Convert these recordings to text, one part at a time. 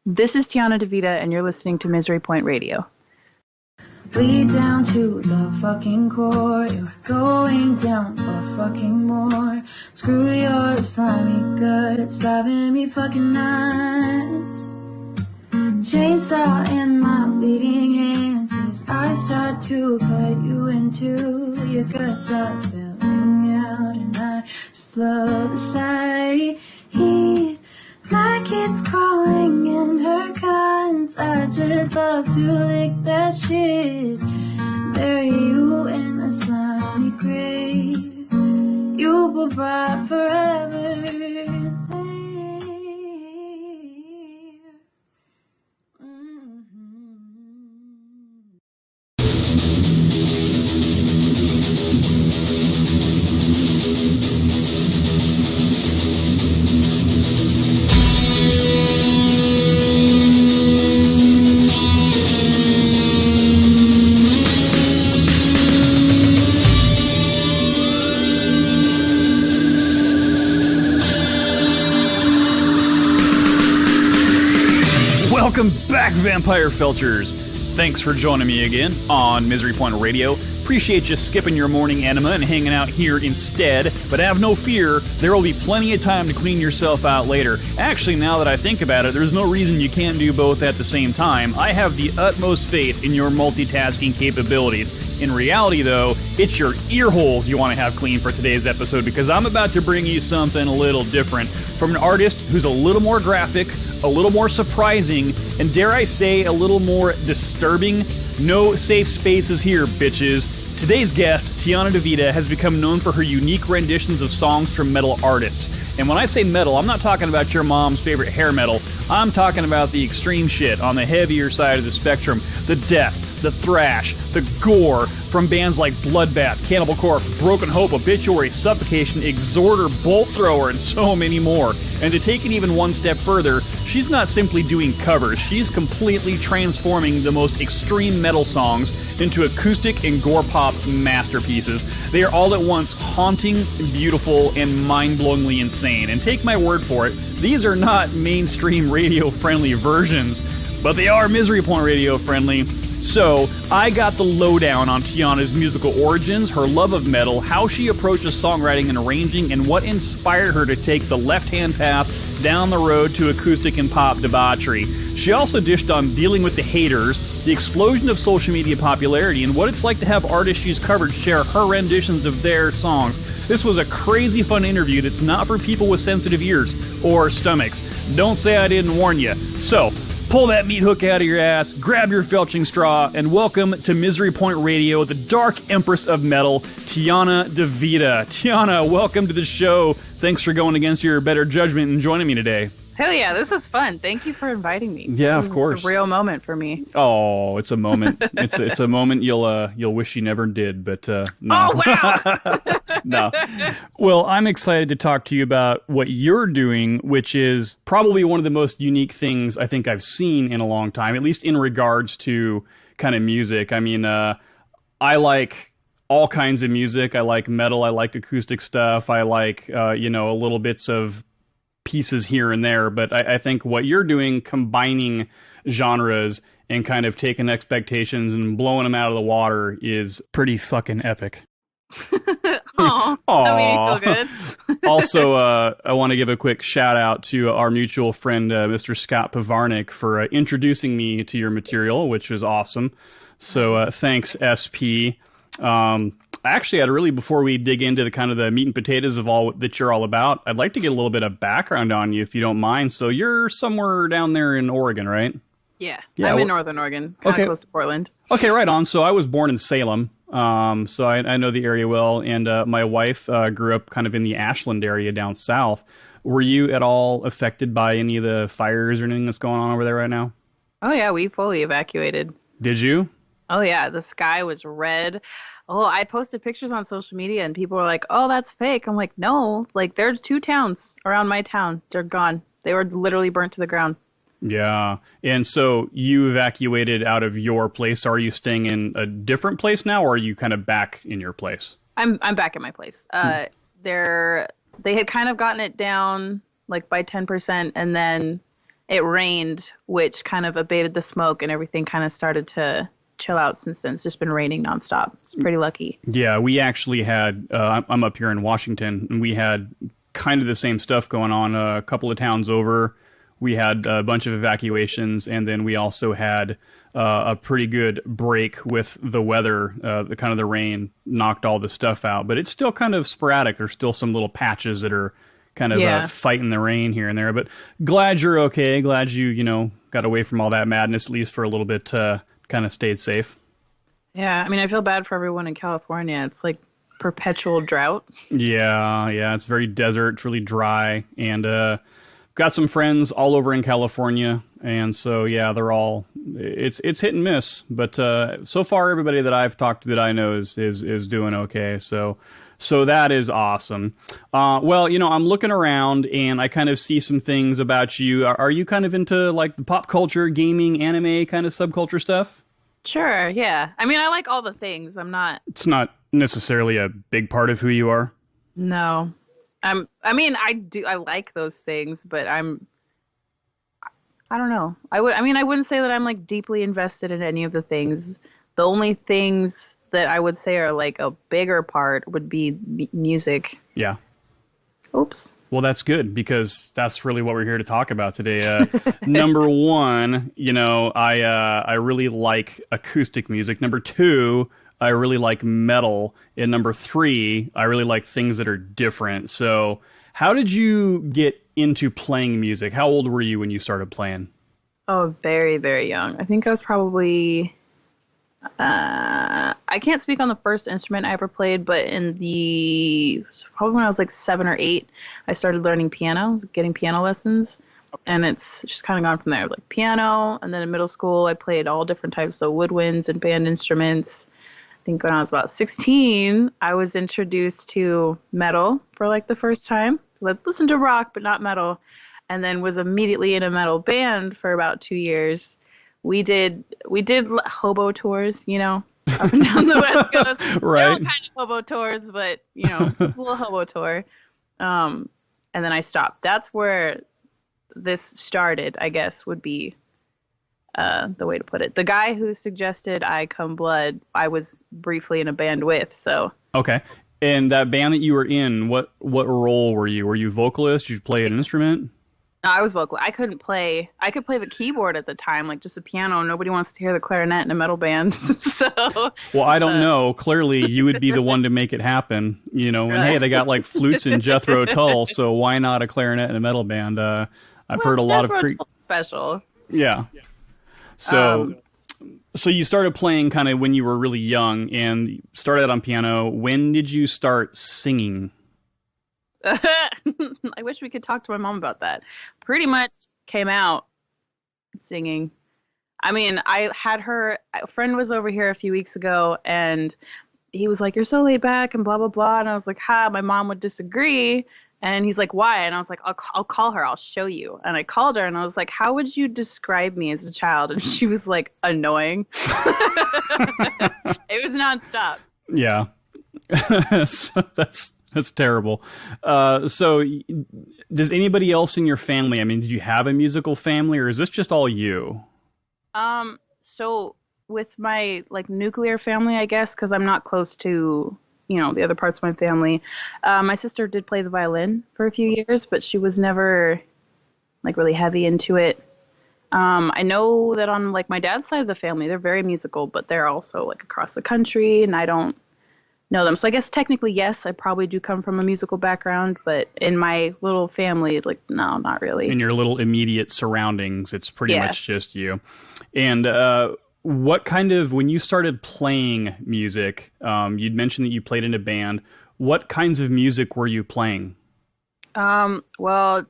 This is Teona DeVita, and you're listening to Misery Point Radio. Bleed down to the fucking core. You're going down for fucking more. Screw your slimy guts, driving me fucking nuts. Chainsaw in my bleeding hands as I start to cut you into. Your guts are spilling out, and I just love the sight. My kid's crawling in her cunt. I just love to lick that shit. Bury you in a slimy grave. You will rot forever there. Welcome back, Vampire Felchers! Thanks for joining me again on Misery Point Radio. Appreciate you skipping your morning enema and hanging out here instead, but have no fear, there will be plenty of time to clean yourself out later. Actually, now that I think about it, there's no reason you can't do both at the same time. I have the utmost faith in your multitasking capabilities. In reality, though, it's your ear holes you want to have clean for today's episode, because I'm about to bring you something a little different from an artist who's a little more graphic, a little more surprising, and dare I say, a little more disturbing. No safe spaces here, bitches. Today's guest, Teona DeVita, has become known for her unique renditions of songs from metal artists. And when I say metal, I'm not talking about your mom's favorite hair metal. I'm talking about the extreme shit on the heavier side of the spectrum. The death, the thrash, the gore from bands like Bloodbath, Cannibal Corpse, Broken Hope, Obituary, Suffocation, Exhorter, Bolt Thrower, and so many more. And to take it even one step further, she's not simply doing covers, she's completely transforming the most extreme metal songs into acoustic and gore pop masterpieces. They are all at once haunting, beautiful, and mind-blowingly insane. And take my word for it, these are not mainstream radio-friendly versions, but they are Misery Point Radio-friendly. So, I got the lowdown on Teona's musical origins, her love of metal, how she approaches songwriting and arranging, and what inspired her to take the left-hand path down the road to acoustic and pop debauchery. She also dished on dealing with the haters, the explosion of social media popularity, and what it's like to have artists she's covered share her renditions of their songs. This was a crazy fun interview that's not for people with sensitive ears or stomachs. Don't say I didn't warn you. So, pull that meat hook out of your ass, grab your felching straw, and welcome to Misery Point Radio, the Dark Empress of Metal, Teona DeVita. Teona, welcome to the show. Thanks for going against your better judgment and joining me today. Hell yeah, this is fun. Thank you for inviting me. Yeah, of course. It's a real moment for me. Oh, it's a moment. It's a moment you'll wish you never did, but no. Oh, wow! No. Well, I'm excited to talk to you about what you're doing, which is probably one of the most unique things I think I've seen in a long time, at least in regards to kind of music. I mean, I like all kinds of music. I like metal. I like acoustic stuff. I like, a little bits of pieces here and there. But I think what you're doing, combining genres and kind of taking expectations and blowing them out of the water, is pretty fucking epic. Aww. That made me feel good. Also, I want to give a quick shout out to our mutual friend, Mr. Scott Pavarnik, for introducing me to your material, which was awesome. So thanks, SP. Actually, before we dig into the kind of the meat and potatoes of all that you're all about, I'd like to get a little bit of background on you, if you don't mind. So you're somewhere down there in Oregon, right? Yeah, I'm in Northern Oregon, kind of close to Portland. Okay, right on. So I was born in Salem, so I know the area well, and my wife grew up kind of in the Ashland area down south. Were you at all affected by any of the fires or anything that's going on over there right now? Oh yeah, we fully evacuated. Did you? Oh yeah, the sky was red. Oh, I posted pictures on social media and people were like, oh, that's fake. I'm like, no, like there's 2 towns around my town. They're gone. They were literally burnt to the ground. Yeah. And so you evacuated out of your place. Are you staying in a different place now, or are you kind of back in your place? I'm back at my place. They had kind of gotten it down like by 10%, and then it rained, which kind of abated the smoke, and everything kind of started to chill out since then. It's just been raining nonstop. It's pretty lucky. Yeah, we actually had, I'm up here in Washington, and we had kind of the same stuff going on a couple of towns over. We had a bunch of evacuations, and then we also had a pretty good break with the weather. The rain knocked all the stuff out, but it's still kind of sporadic. There's still some little patches that are kind of fighting the rain here and there. But glad you're okay. Glad you got away from all that madness, at least for a little bit, kind of stayed safe. Yeah, I mean, I feel bad for everyone in California. It's like perpetual drought. Yeah, it's very desert. It's really dry, and got some friends all over in California, and so yeah, they're all it's hit and miss. But so far, everybody that I've talked to that I know is doing okay. So that is awesome. Well, I'm looking around and I kind of see some things about you. Are you kind of into like the pop culture, gaming, anime kind of subculture stuff? Sure, yeah. I mean, I like all the things. I'm not. It's not necessarily a big part of who you are. No. I mean, I like those things, but I don't know. I wouldn't say that I'm like deeply invested in any of the things. The only things that I would say are like a bigger part would be music. Yeah. Oops. Well, that's good, because that's really what we're here to talk about today. Number one, I really like acoustic music. Number two, I really like metal. And number three, I really like things that are different. So how did you get into playing music? How old were you when you started playing? Oh, very, very young. I think I was probably... I can't speak on the first instrument I ever played, but probably when I was like 7 or 8, I started learning piano, getting piano lessons, and it's just kind of gone from there. Like piano, and then in middle school, I played all different types of woodwinds and band instruments. I think when I was about 16, I was introduced to metal for like the first time. So I listened to rock, but not metal, and then was immediately in a metal band for about 2 years. We did hobo tours, up and down the West Coast. Right. They're all kind of hobo tours, but, a little hobo tour. And then I stopped. That's where this started, I guess, would be the way to put it. The guy who suggested I Come Blood, I was briefly in a band with, so. Okay. And that band that you were in, what role were you? Were you vocalist? Did you play an instrument? No, I was vocal. I couldn't play. I could play the keyboard at the time, like just the piano. Nobody wants to hear the clarinet in a metal band. So. Well, I don't know. Clearly, you would be the one to make it happen. And hey, they got like flutes and Jethro Tull, so why not a clarinet in a metal band? I've heard a lot of special. Yeah. So you started playing kind of when you were really young, and started out on piano. When did you start singing? I wish we could talk to my mom about that. Pretty much came out singing. I mean, a friend was over here a few weeks ago, and he was like, "You're so laid back," and blah, blah, blah. And I was like, my mom would disagree. And he's like, "Why?" And I was like, I'll call her. I'll show you. And I called her, and I was like, "How would you describe me as a child?" And she was like, "Annoying." It was nonstop. Yeah. So that's terrible. So does anybody else in your family, I mean, did you have a musical family, or is this just all you? So with my like nuclear family, I guess, because I'm not close to, the other parts of my family, my sister did play the violin for a few years, but she was never like really heavy into it. I know that on like my dad's side of the family, they're very musical, but they're also like across the country, and I don't know them. So I guess technically, yes, I probably do come from a musical background, but in my little family, like, no, not really. In your little immediate surroundings, it's pretty much just you. And what kind of, when you started playing music, you'd mentioned that you played in a band. What kinds of music were you playing? Well,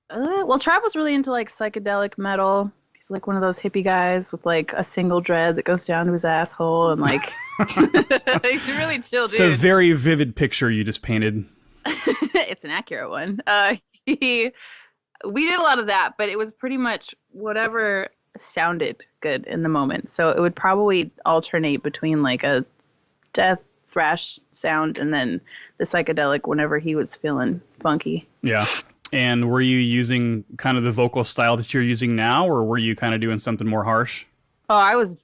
Trav was really into like psychedelic metal. He's like one of those hippie guys with like a single dread that goes down to his asshole, and like he's a really chill dude. It's a very vivid picture you just painted. It's an accurate one. We did a lot of that, but it was pretty much whatever sounded good in the moment. So it would probably alternate between like a death thrash sound and then the psychedelic whenever he was feeling funky. Yeah. And were you using kind of the vocal style that you're using now, or were you kind of doing something more harsh? Oh, I was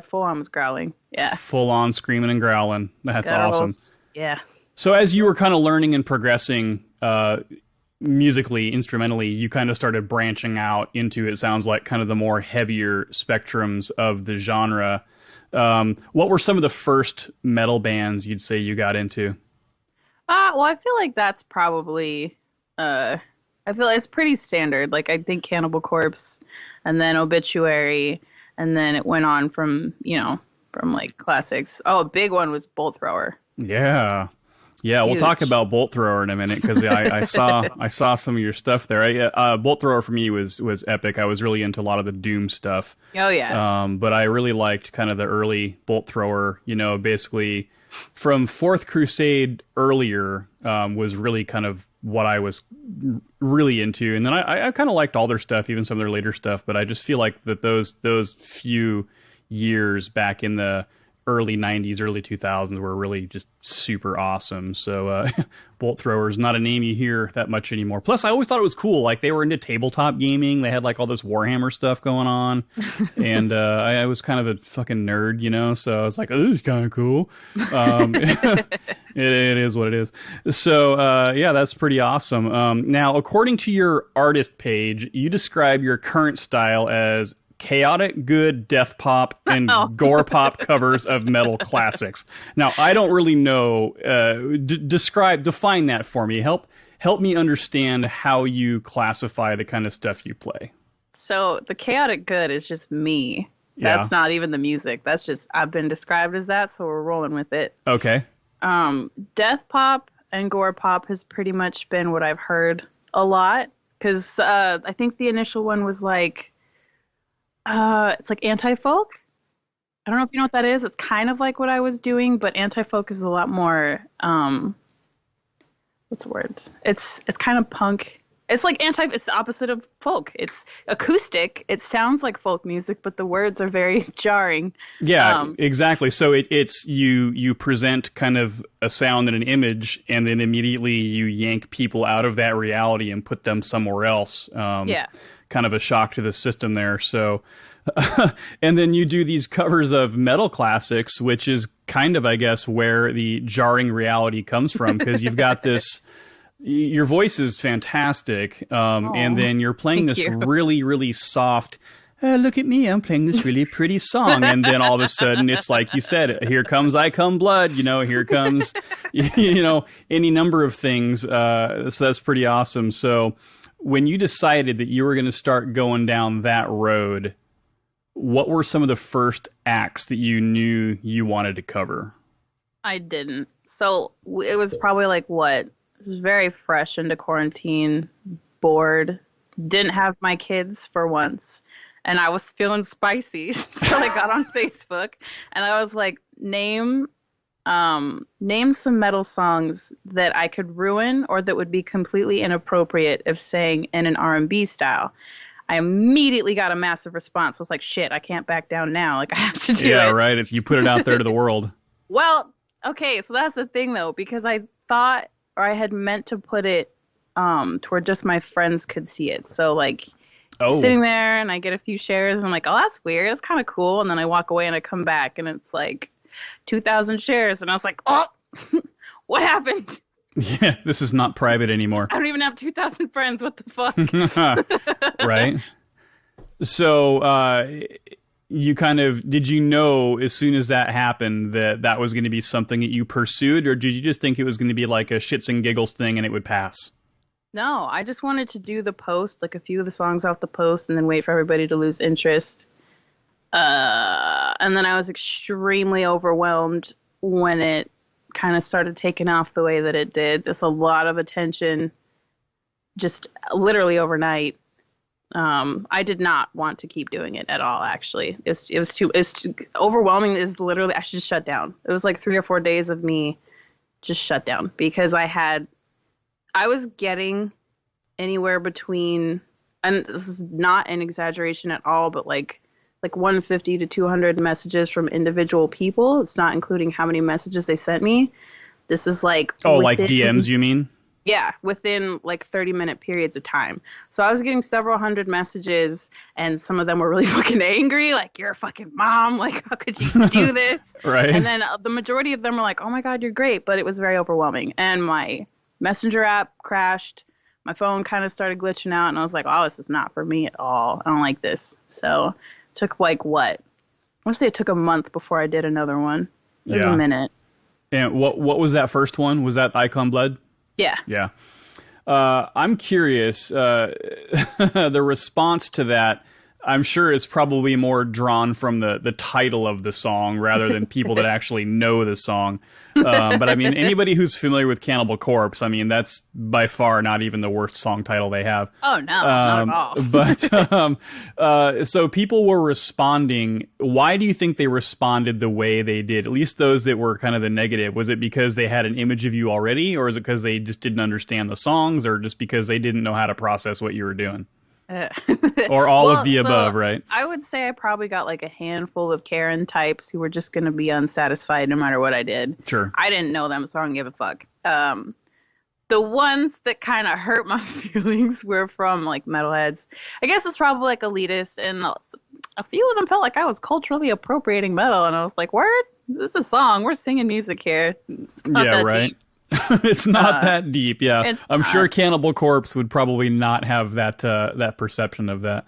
full on was growling. Yeah. Full on screaming and growling. That's awesome. Yeah. So as you were kind of learning and progressing musically, instrumentally, you kind of started branching out into, it sounds like, kind of the more heavier spectrums of the genre. What were some of the first metal bands you'd say you got into? Well, I feel like that's probably, I feel like it's pretty standard. Like, I think Cannibal Corpse, and then Obituary, and then it went on from, from like classics. Oh, a big one was Bolt Thrower. Yeah. Yeah, we'll talk about Bolt Thrower in a minute, because I saw some of your stuff there. Bolt Thrower for me was epic. I was really into a lot of the Doom stuff. Oh, yeah. But I really liked kind of the early Bolt Thrower, basically from Fourth Crusade earlier was really kind of what I was really into. And then I kind of liked all their stuff, even some of their later stuff. But I just feel like that those few years back in the early 90s, early 2000s were really just super awesome. So Bolt Thrower is not a name you hear that much anymore. Plus, I always thought it was cool. Like, they were into tabletop gaming. They had like all this Warhammer stuff going on. And I was kind of a fucking nerd, so I was like, oh, this is kind of cool. It is what it is. So, yeah, that's pretty awesome. Now, according to your artist page, you describe your current style as chaotic good death pop and gore pop covers of metal classics. Now, I don't really know. Define that for me. Help me understand how you classify the kind of stuff you play. So the chaotic good is just me. That's not even the music. That's just, I've been described as that, so we're rolling with it. Okay. Death pop and gore pop has pretty much been what I've heard a lot, because I think the initial one was like, it's like anti-folk. I don't know if you know what that is. It's kind of like what I was doing, but anti-folk is a lot more, what's the word? It's kind of punk. It's like it's the opposite of folk. It's acoustic. It sounds like folk music, but the words are very jarring. Yeah, exactly. So it's you present kind of a sound and an image, and then immediately you yank people out of that reality and put them somewhere else. Kind of a shock to the system there. So, and then you do these covers of metal classics, which is kind of, I guess, where the jarring reality comes from, because you've got this, your voice is fantastic. And then you're playing this really, really soft, look at me, I'm playing this really pretty song. And then all of a sudden it's like you said, here comes I Come Blood, here comes, any number of things. So that's pretty awesome. So, when you decided that you were going to start going down that road, what were some of the first acts that you knew you wanted to cover? I didn't. So it was probably like this was very fresh into quarantine, bored, didn't have my kids for once, and I was feeling spicy. So I got on Facebook and I was like, name some metal songs that I could ruin or that would be completely inappropriate if sang in an R&B style. I immediately got a massive response. I was like, shit, I can't back down now. Like, I have to do it. Yeah, right. If you put it out there to the world. Well, okay, so that's the thing, though, because I thought, or I had meant to put it to where just my friends could see it. So, like, sitting there and I get a few shares and I'm like, oh, that's weird. That's kind of cool. And then I walk away and I come back and it's like 2,000 shares. And I was like, oh, what happened? Yeah, this is not private anymore. I don't even have 2,000 friends. What the fuck? Right. So, did you know as soon as that happened that was going to be something that you pursued, or did you just think it was going to be like a shits and giggles thing and it would pass? No, I just wanted to do the post, like a few of the songs off the post, and then wait for everybody to lose interest. And then I was extremely overwhelmed when it kind of started taking off the way that it did. Just a lot of attention, just literally overnight. I did not want to keep doing it at all, actually. It was too overwhelming. Is literally, I should just shut down. It was like 3 or 4 days of me just shut down because I was getting anywhere between, and this is not an exaggeration at all, but like 150 to 200 messages from individual people. It's not including how many messages they sent me. This is like... Oh, like DMs, you mean? Yeah, within like 30-minute periods of time. So I was getting several hundred messages, and some of them were really fucking angry, like, you're a fucking mom, like, how could you do this? Right. And then the majority of them were like, oh my God, you're great, but it was very overwhelming. And my Messenger app crashed, my phone kind of started glitching out, and I was like, oh, this is not for me at all. I don't like this. So it took like what? I want to say it took a month before I did another one. It was a minute. And what was that first one? Was that Icon Blood? Yeah. Yeah. I'm curious, the response to that, I'm sure it's probably more drawn from the title of the song rather than people that actually know the song. But I mean, anybody who's familiar with Cannibal Corpse, I mean, that's by far not even the worst song title they have. Oh, no, not at all. But so people were responding. Why do you think they responded the way they did? At least those that were kind of the negative. Was it because they had an image of you already, or is it because they just didn't understand the songs, or just because they didn't know how to process what you were doing? Or all of the above, right? I would say I probably got like a handful of Karen types who were just going to be unsatisfied no matter what I did. Sure. I didn't know them, so I don't give a fuck. The ones that kind of hurt my feelings were from like metalheads. I guess it's probably like elitist, and a few of them felt like I was culturally appropriating metal, and I was like, word? This is a song. We're singing music here. It's not that right. deep. It's not that deep, yeah. I'm sure Cannibal Corpse would probably not have that perception of that.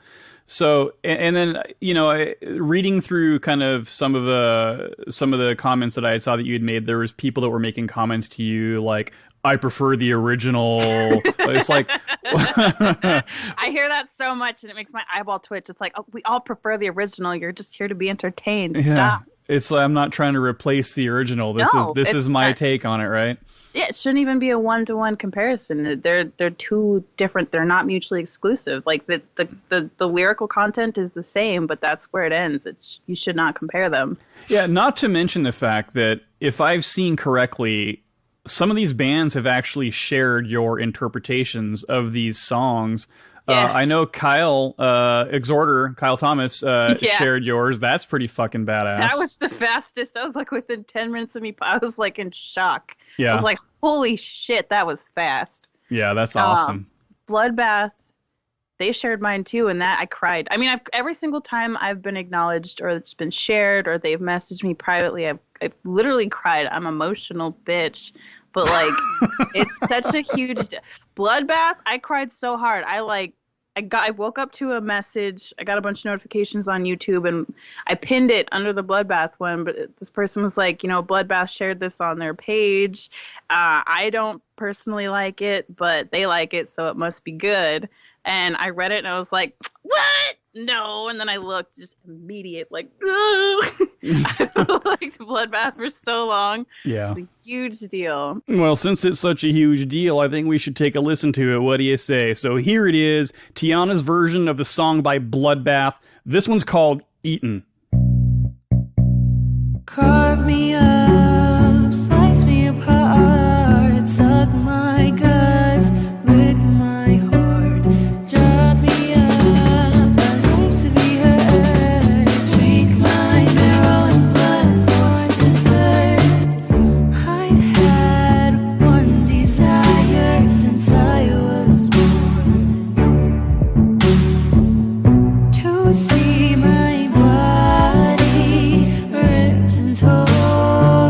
So, and then, you know, reading through kind of some of the comments that I saw that you had made, there was people that were making comments to you like, I prefer the original. It's like I hear that so much, and it makes my eyeball twitch. It's like, oh, we all prefer the original. You're just here to be entertained. Yeah. Stop. It's like, I'm not trying to replace the original. This is my take on it, right? Yeah, it shouldn't even be a one-to-one comparison. They're too different. They're not mutually exclusive. Like the lyrical content is the same, but that's where it ends. You should not compare them. Yeah, not to mention the fact that if I've seen correctly, some of these bands have actually shared your interpretations of these songs. Yeah. I know Kyle Thomas shared yours. That's pretty fucking badass. That was the fastest. That was like within 10 minutes of me. I was like in shock. Yeah. I was like, holy shit, that was fast. Yeah, that's awesome. Bloodbath, they shared mine too, and that I cried. I mean, every single time I've been acknowledged or it's been shared or they've messaged me privately, I've literally cried. I'm an emotional bitch. But like, it's such a huge Bloodbath. I cried so hard. I woke up to a message. I got a bunch of notifications on YouTube, and I pinned it under the Bloodbath one. But this person was like, you know, Bloodbath shared this on their page. I don't personally like it, but they like it, so it must be good. And I read it, and I was like, what? No. And then I looked, just immediate, like, I liked Bloodbath for so long. Yeah. It's a huge deal. Well, since it's such a huge deal, I think we should take a listen to it. What do you say? So here it is, Teona's version of the song by Bloodbath. This one's called Eaten. Carve me up, slice me apart, suck my guts, lick my heart, drop me up, I like to be hurt, drink my marrow and blood for dessert. I've had one desire since I was born, to see my body ripped and torn.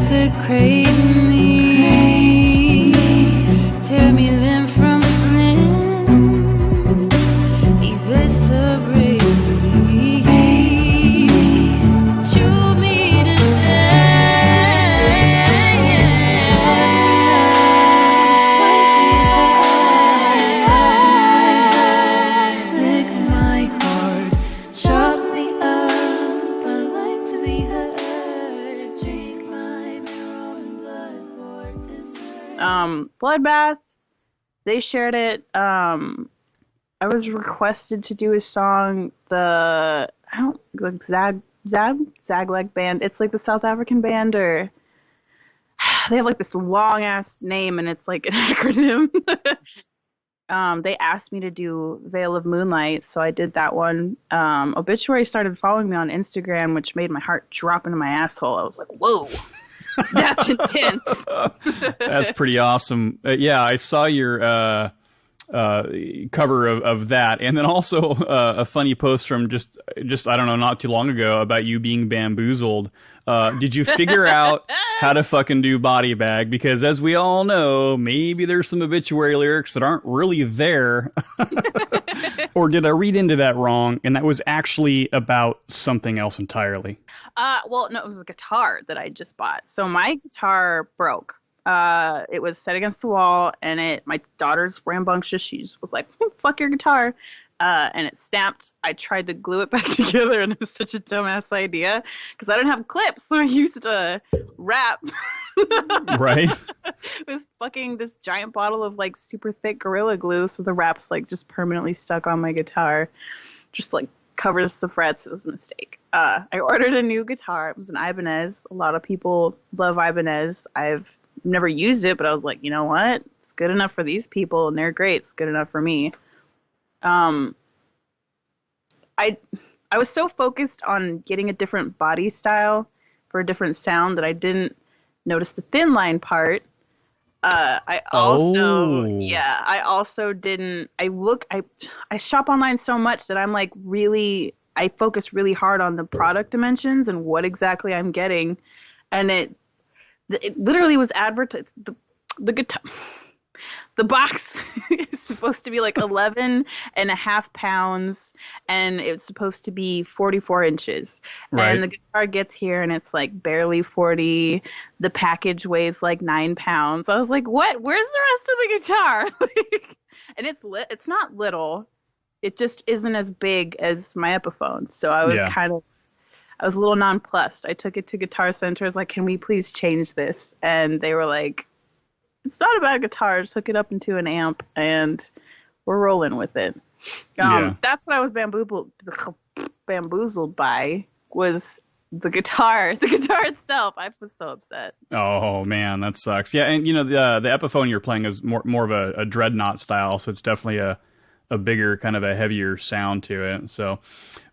desecrate me, tear me limb from limb, eviscerate me, chew me to death, lick my heart, chop me up. I like to be heard, drink my marrow and blood for dessert. Bloodbath, they shared it. I was requested to do a song, Zagleg band. It's like the South African band, or they have like this long ass name and it's like an acronym. They asked me to do Veil of Moonlight, so I did that one. Obituary started following me on Instagram, which made my heart drop into my asshole. I was like, whoa, that's intense. That's pretty awesome. Yeah, I saw your cover of that, and then also a funny post from just I don't know, not too long ago about you being bamboozled. Did you figure out how to fucking do Body Bag? Because as we all know, maybe there's some obituary lyrics that aren't really there. Or did I read into that wrong? And that was actually about something else entirely. Well, no, it was a guitar that I just bought. So my guitar broke. It was set against the wall, and my daughter's rambunctious. She just was like, fuck your guitar. And it snapped. I tried to glue it back together, and it was such a dumbass idea because I didn't have clips, so I used a wrap. Right. With fucking this giant bottle of like super thick Gorilla Glue, so the wrap's like just permanently stuck on my guitar. Just like covers the frets. It was a mistake. I ordered a new guitar. It was an Ibanez. A lot of people love Ibanez. I've never used it, but I was like, you know what? It's good enough for these people, and they're great. It's good enough for me. I was so focused on getting a different body style for a different sound that I didn't notice the thin line part. I also didn't. I shop online so much that I'm like I focus really hard on the product dimensions and what exactly I'm getting, and it literally was advertised. The guitar. The box is supposed to be like 11 and a half pounds, and it's supposed to be 44 inches. Right. And the guitar gets here, and it's like barely 40. The package weighs like 9 pounds. I was like, what? Where's the rest of the guitar? And it's not little. It just isn't as big as my Epiphone. So I was I was a little nonplussed. I took it to Guitar Center. I was like, can we please change this? And they were like, it's not a bad guitar. Just hook it up into an amp, and we're rolling with it. That's what I was bamboozled by, was the guitar. The guitar itself. I was so upset. Oh man, that sucks. Yeah, and you know the Epiphone you're playing is more of a dreadnought style, so it's definitely a bigger, kind of a heavier sound to it. So,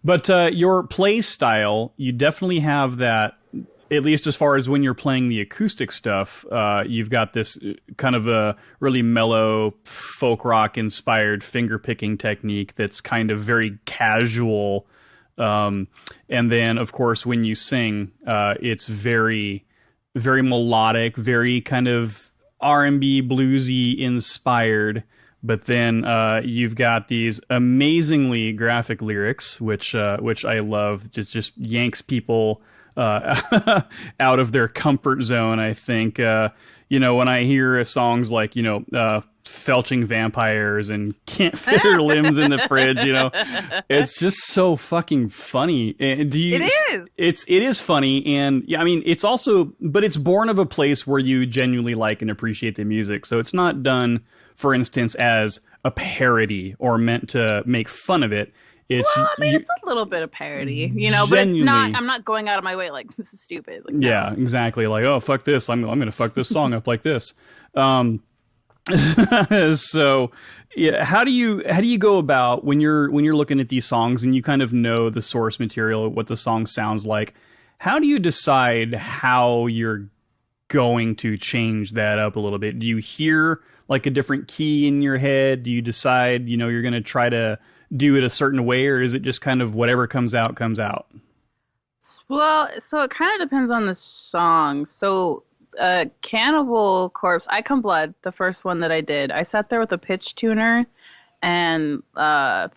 but your play style, you definitely have that. At least as far as when you're playing the acoustic stuff, you've got this kind of a really mellow folk rock inspired finger picking technique that's kind of very casual. And then, of course, when you sing, it's very, very melodic, very kind of R&B bluesy inspired. But then you've got these amazingly graphic lyrics, which I love. Just yanks people out of their comfort zone. I think, when I hear songs like, felching vampires and can't fit her limbs in the fridge, it's just so fucking funny. And it is funny. And yeah, I mean, it's also, but it's born of a place where you genuinely like and appreciate the music. So it's not done, for instance, as a parody or meant to make fun of it. It's a little bit of parody, but it's not. I'm not going out of my way like this is stupid. Like, no. Yeah, exactly. Like, oh fuck this, I'm gonna fuck this song up like this. So yeah, how do you go about when you're looking at these songs and you kind of know the source material, what the song sounds like? How do you decide how you're going to change that up a little bit? Do you hear like a different key in your head? Do you decide you're gonna try to do it a certain way, or is it just kind of whatever comes out comes out? Well, so it kind of depends on the song. So, Cannibal Corpse, I Come Blood, the first one that I did, I sat there with a pitch tuner and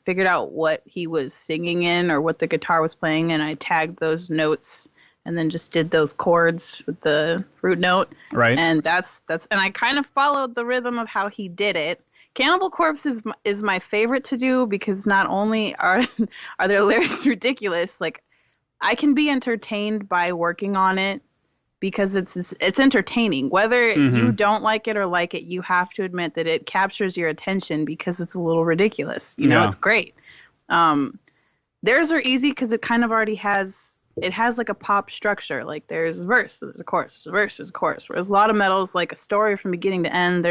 figured out what he was singing in or what the guitar was playing, and I tagged those notes and then just did those chords with the root note. Right. And and I kind of followed the rhythm of how he did it. Cannibal Corpse is my favorite to do because not only are their lyrics ridiculous, like I can be entertained by working on it because it's entertaining. Whether you don't like it or like it, you have to admit that it captures your attention because it's a little ridiculous. You know, it's great. Theirs are easy because it kind of already has like a pop structure. Like there's a verse, there's a chorus, there's a verse, there's a chorus. Whereas a lot of metal's like a story from beginning to end.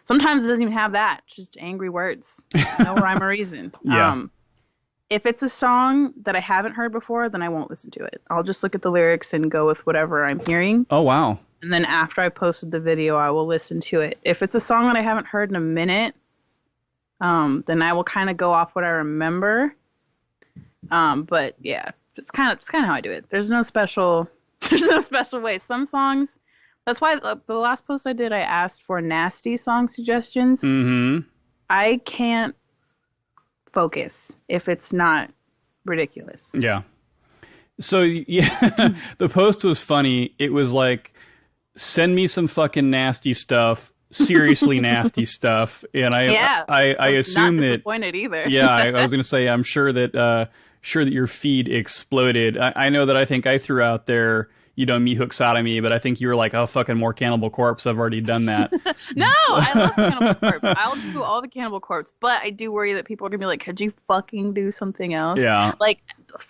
Sometimes it doesn't even have that. Just angry words. No rhyme or reason. Yeah. If it's a song that I haven't heard before, then I won't listen to it. I'll just look at the lyrics and go with whatever I'm hearing. Oh, wow. And then after I posted the video, I will listen to it. If it's a song that I haven't heard in a minute, then I will kind of go off what I remember. But yeah, it's kind of how I do it. There's no special way. Some songs, that's why the last post I did, I asked for nasty song suggestions. Mm-hmm. I can't focus if it's not ridiculous. Yeah. So yeah, the post was funny. It was like, send me some fucking nasty stuff, seriously nasty stuff. And I assume not that disappointed either. Yeah, I was going to say, I'm sure that your feed exploded. I know that I think I threw out there, me hook sodomy, but I think you were like, oh, fucking more Cannibal Corpse. I've already done that. No, I love Cannibal Corpse. I'll do all the Cannibal Corpse, but I do worry that people are going to be like, could you fucking do something else? Yeah. Like,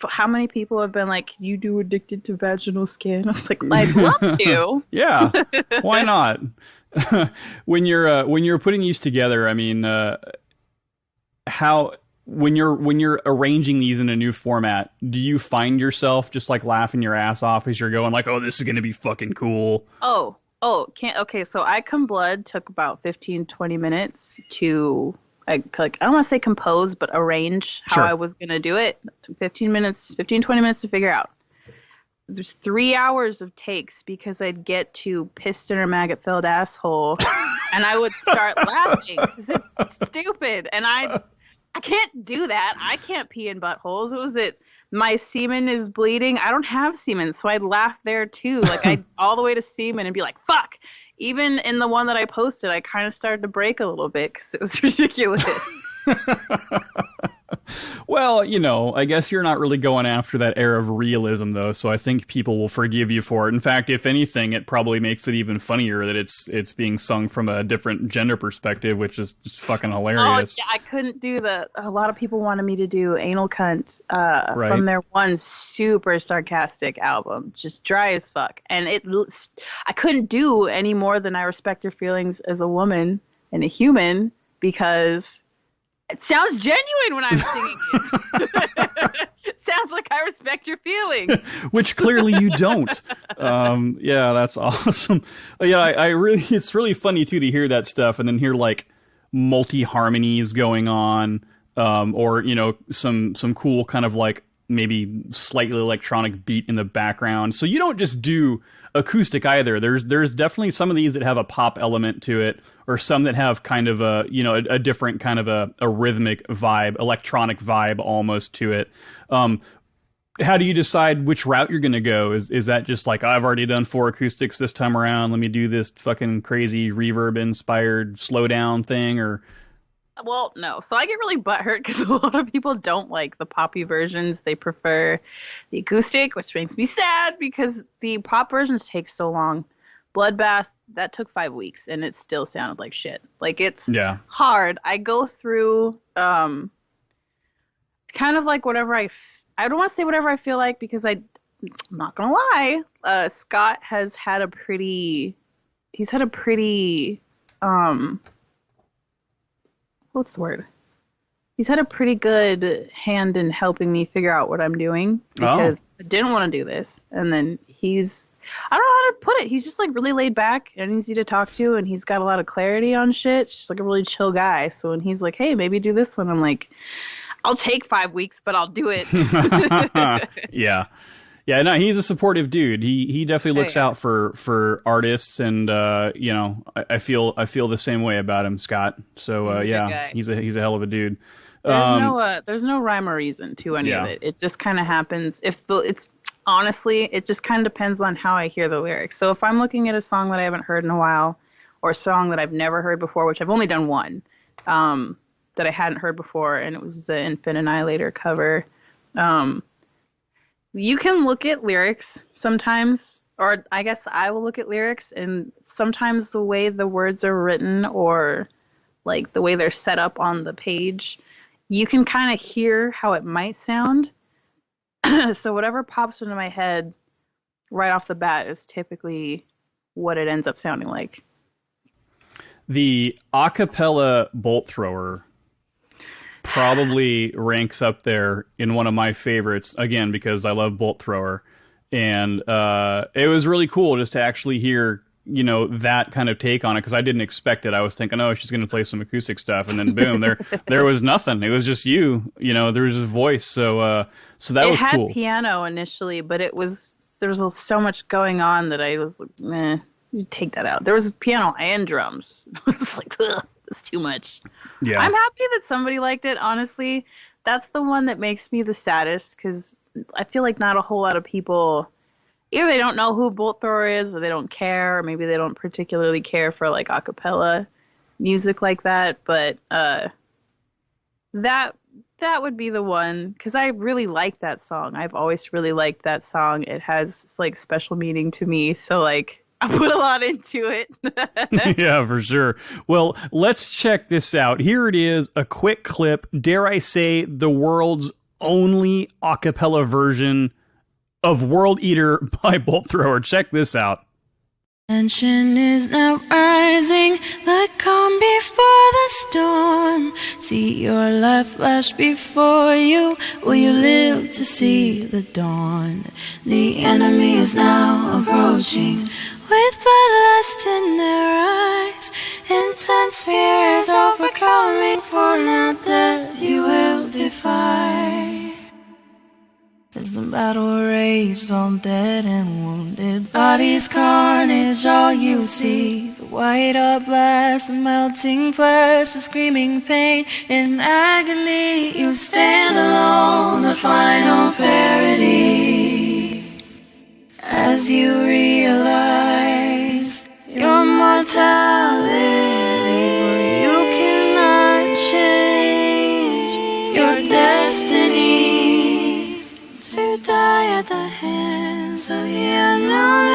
how many people have been like, you do Addicted to Vaginal Skin? I was like, I'd love to. Yeah, why not? When you're putting these together, I mean, when you're arranging these in a new format, do you find yourself just like laughing your ass off as you're going like, oh, this is gonna be fucking cool? Okay, so I Come Blood took about 15-20 minutes to I don't want to say compose, but arrange how I was gonna do it. 15-20 minutes to figure out. There's 3 hours of takes because I'd get to piston or maggot filled asshole and I would start laughing because it's stupid and I can't do that. I can't pee in buttholes. What was it? My semen is bleeding. I don't have semen, so I'd laugh there too. Like I'd all the way to semen and be like, fuck. Even in the one that I posted, I kind of started to break a little bit because it was ridiculous. Well, I guess you're not really going after that air of realism, though, so I think people will forgive you for it. In fact, if anything, it probably makes it even funnier that it's being sung from a different gender perspective, which is just fucking hilarious. Oh, yeah, I couldn't do a lot of people wanted me to do Anal Cunt right. from their one super sarcastic album, just dry as fuck. And I couldn't do any more than I respect your feelings as a woman and a human because it sounds genuine when I'm singing it. It sounds like I respect your feelings. Which clearly you don't. Yeah, that's awesome. Yeah, I really, it's really funny too to hear that stuff and then hear like multi-harmonies going on, or, some cool kind of like maybe slightly electronic beat in the background. So you don't just do acoustic either. There's definitely some of these that have a pop element to it, or some that have kind of a different kind of a rhythmic vibe, electronic vibe almost to it. How do you decide which route you're going to go? Is that just like, I've already done 4 acoustics this time around, let me do this fucking crazy reverb inspired slow down thing? Or well, no. So I get really butthurt because a lot of people don't like the poppy versions. They prefer the acoustic, which makes me sad because the pop versions take so long. Bloodbath, that took 5 weeks and it still sounded like shit. Like it's hard. I go through kind of like whatever I don't want to say whatever I feel like because I'm not going to lie. Scott has had a pretty what's the word? He's had a pretty good hand in helping me figure out what I'm doing because I didn't want to do this. And then I don't know how to put it. He's just like really laid back and easy to talk to. And he's got a lot of clarity on shit. Just like a really chill guy. So when he's like, hey, maybe do this one. I'm like, I'll take 5 weeks, but I'll do it. Yeah. Yeah, no, he's a supportive dude. He definitely looks Oh, yeah. out for artists, and you know, I feel the same way about him, Scott. So He's a good yeah, guy. he's a hell of a dude. Um, There's no rhyme or reason to any of yeah. it. It just kind of happens. It's honestly, it just kind of depends on how I hear the lyrics. So if I'm looking at a song that I haven't heard in a while, or a song that I've never heard before, which I've only done one, that I hadn't heard before, and it was the Infant Annihilator cover. You can look at lyrics sometimes, or I guess I will look at lyrics, and sometimes the way the words are written, or like the way they're set up on the page, you can kind of hear how it might sound. So whatever pops into my head right off the bat is typically what it ends up sounding like. The acapella bolt thrower probably ranks up there in one of my favorites, again, because I love bolt thrower. And it was really cool just to actually hear, you know, that kind of take on it, because I didn't expect it. I was thinking, oh, she's going to play some acoustic stuff, and then boom, there was nothing. It was just you know, there was his voice. So so that was cool. It had piano initially, but there was so much going on that I was like, meh, you take that out. There was piano and drums. I was like, ugh, it's too much. Yeah. I'm happy that somebody liked it, honestly. That's the one that makes me the saddest, because I feel like not a whole lot of people, either they don't know who Bolt Thrower is, or they don't care, or maybe they don't particularly care for like a cappella music like that. But that would be the one, because I really like that song. I've always really liked that song. It has like special meaning to me. So like I put a lot into it. Yeah, for sure. Well, let's check this out. Here it is, a quick clip, dare I say, the world's only a cappella version of World Eater by Bolt Thrower. Check this out. Tension is now rising, the calm before the storm. See your life flash before you. Will you live to see the dawn? The enemy is now approaching, with bloodlust in their eyes. Intense fear is overcoming, for now death you will defy. As the battle rages on dead and wounded bodies, carnage all you see. The white hot blast, the melting flesh, the screaming pain in agony. You stand alone, the final parody. As you realize your mortality, you cannot change your destiny. To die at the hands of the unknown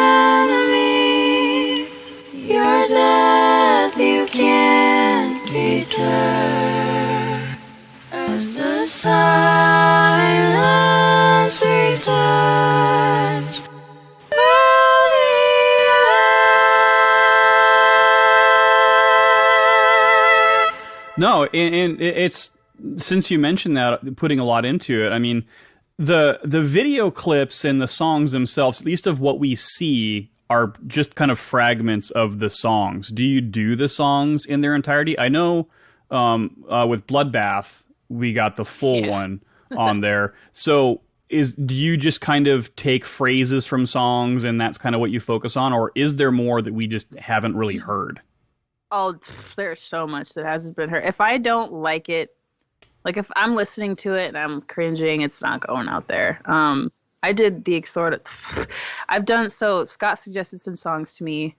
enemy. Your death you can't deter. As the silence returns, No, and it's, since you mentioned that, putting a lot into it, I mean, the video clips and the songs themselves, at least of what we see, are just kind of fragments of the songs. Do you do the songs in their entirety? I know with Bloodbath, we got the full one on there. So do you just kind of take phrases from songs and that's kind of what you focus on? Or is there more that we just haven't really heard? Oh, there's so much that hasn't been heard. If I don't like it, like if I'm listening to it and I'm cringing, it's not going out there. I did the so Scott suggested some songs to me,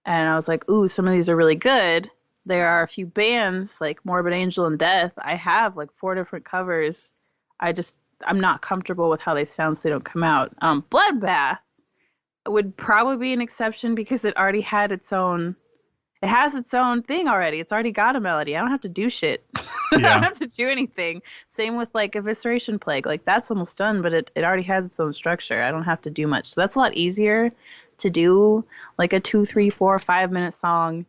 and I was like, ooh, some of these are really good. There are a few bands like Morbid Angel and Death. I have like 4 different covers. I'm not comfortable with how they sound, so they don't come out. Bloodbath would probably be an exception, because it already had its own. It has its own thing already. It's already got a melody. I don't have to do shit. I don't have to do anything. Same with like Evisceration Plague. Like that's almost done, but it already has its own structure. I don't have to do much. So that's a lot easier to do like a 2, 3, 4, 5 minute song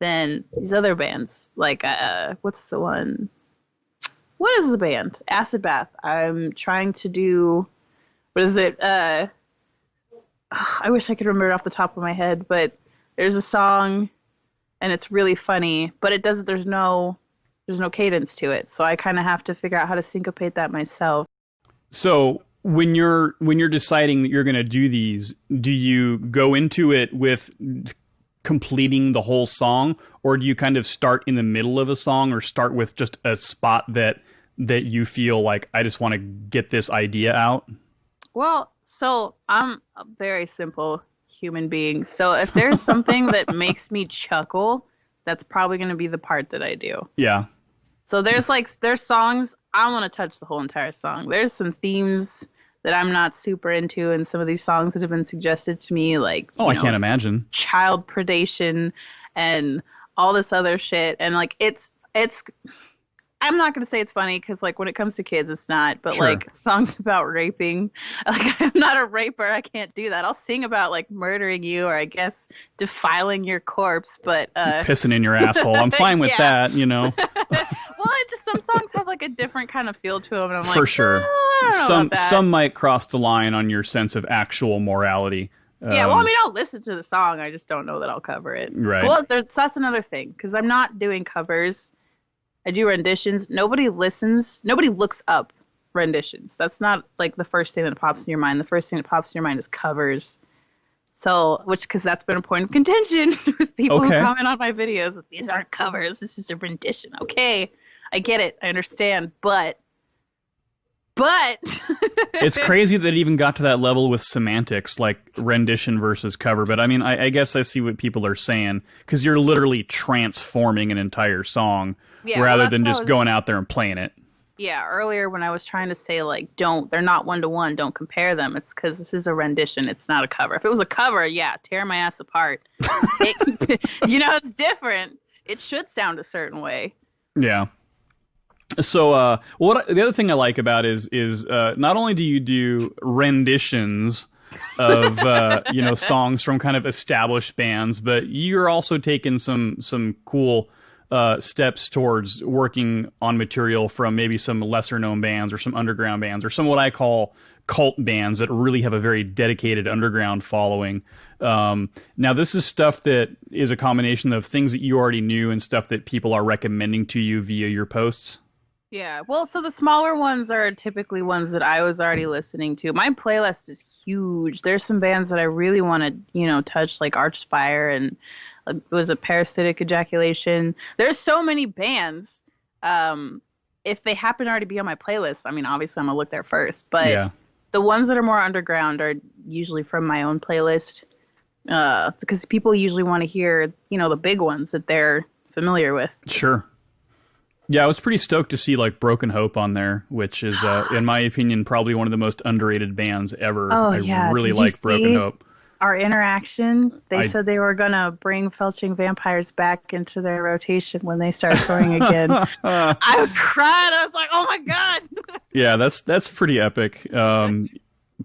than these other bands. Like what's the one? What is the band? Acid Bath. I'm trying to do, what is it? I wish I could remember it off the top of my head, but there's a song and it's really funny, but it doesn't, there's no cadence to it. So I kind of have to figure out how to syncopate that myself. So when you're deciding that you're going to do these, do you go into it with completing the whole song, or do you kind of start in the middle of a song, or start with just a spot that you feel like, I just want to get this idea out? Well, so I'm a very simple human being. So if there's something that makes me chuckle, that's probably going to be the part that I do. Yeah. So there's songs, I want to touch the whole entire song. There's some themes that I'm not super into in some of these songs that have been suggested to me, like, I can't imagine. Child predation and all this other shit. And like, it's I'm not going to say it's funny, because like when it comes to kids, it's not. But Sure. like songs about raping, like I'm not a raper. I can't do that. I'll sing about like murdering you, or I guess defiling your corpse. But pissing in your asshole, I'm fine with that, you know. Well, it just, some songs have like a different kind of feel to them, and I'm like, For sure. I don't know about that. Some might cross the line on your sense of actual morality. Yeah, well, I mean, I'll listen to the song. I just don't know that I'll cover it. Right. Well, that's another thing, because I'm not doing covers. I do renditions. Nobody looks up renditions. That's not like the first thing that pops in your mind. The first thing that pops in your mind is covers. So, because that's been a point of contention with people who comment on my videos. These aren't covers. This is a rendition. Okay, I get it. I understand. But it's crazy that it even got to that level with semantics, like rendition versus cover. But I mean, I guess I see what people are saying, because you're literally transforming an entire song rather than just going out there and playing it. Yeah, earlier when I was trying to say, like, they're not one-to-one, don't compare them, it's because this is a rendition, it's not a cover. If it was a cover, yeah, tear my ass apart. It's different. It should sound a certain way. Yeah. So, the other thing I like about is not only do you do renditions of songs from kind of established bands, but you're also taking some cool steps towards working on material from maybe some lesser known bands, or some underground bands, or some what I call cult bands that really have a very dedicated underground following. Now, this is stuff that is a combination of things that you already knew and stuff that people are recommending to you via your posts. Yeah, well, so the smaller ones are typically ones that I was already listening to. My playlist is huge. There's some bands that I really want to, touch, like Archspire and was a Parasitic Ejaculation. There's so many bands. If they happen to already be on my playlist, I mean, obviously I'm going to look there first. But the ones that are more underground are usually from my own playlist, because people usually want to hear, the big ones that they're familiar with. Sure. Yeah, I was pretty stoked to see like Broken Hope on there, which is, in my opinion, probably one of the most underrated bands ever. Oh, I really like Broken Hope. Our interaction, they said they were going to bring Felching Vampires back into their rotation when they start touring again. I cried. I was like, oh my God. Yeah, that's pretty epic.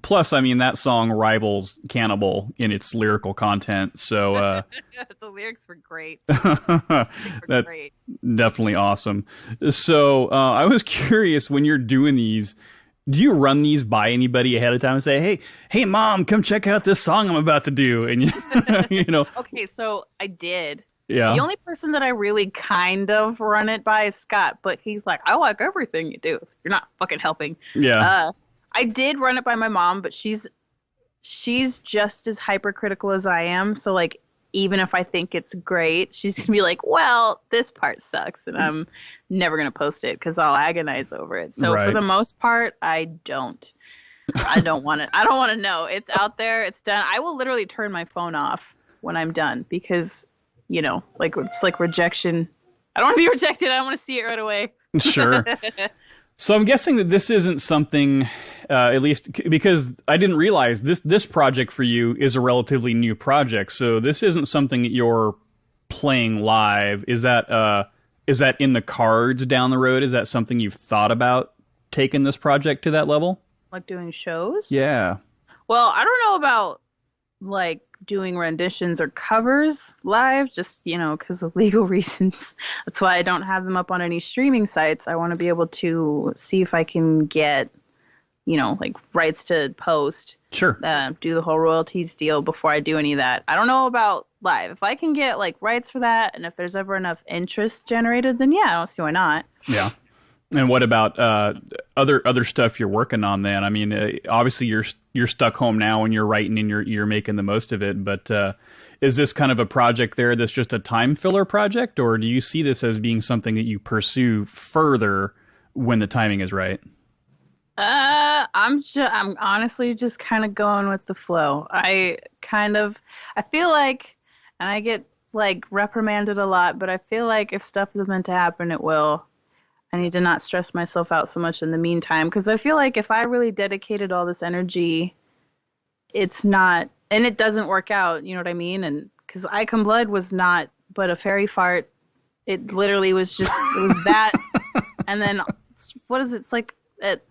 Plus, I mean, that song rivals Cannibal in its lyrical content. So the lyrics were great. Great. Definitely awesome. So I was curious, when you're doing these, do you run these by anybody ahead of time and say, hey, Mom, come check out this song I'm about to do? And, Okay, so I did. Yeah. The only person that I really kind of run it by is Scott, but he's like, I like everything you do. You're not fucking helping. Yeah. I did run it by my mom, but she's just as hypercritical as I am. So, like, even if I think it's great, she's going to be like, well, this part sucks. And I'm never going to post it because I'll agonize over it. So for the most part, I don't want it. I don't want to know. It's out there. It's done. I will literally turn my phone off when I'm done because, it's like rejection. I don't want to be rejected. I don't want to see it right away. Sure. So I'm guessing that this isn't something, at least because I didn't realize this project for you is a relatively new project. So this isn't something that you're playing live. Is that in the cards down the road? Is that something you've thought about, taking this project to that level? Like doing shows? Yeah. Well, I don't know about like doing renditions or covers live, just, because of legal reasons. That's why I don't have them up on any streaming sites. I want to be able to see if I can get, like rights to post. Sure. Do the whole royalties deal before I do any of that. I don't know about live. If I can get like rights for that, and if there's ever enough interest generated, then yeah, I don't see why not. Yeah. And what about other stuff you're working on then? I mean, obviously you're stuck home now and you're writing and you're making the most of it. But is this kind of a project there that's just a time filler project, or do you see this as being something that you pursue further when the timing is right? I'm honestly just kind of going with the flow. I feel like, and I get like reprimanded a lot, but I feel like if stuff is meant to happen, it will. I need to not stress myself out so much in the meantime, because I feel like if I really dedicated all this energy, it's not, and it doesn't work out, you know what I mean? And because I Come Blood was not but a fairy fart. It literally was just, it was that. And then, what is it? It's like at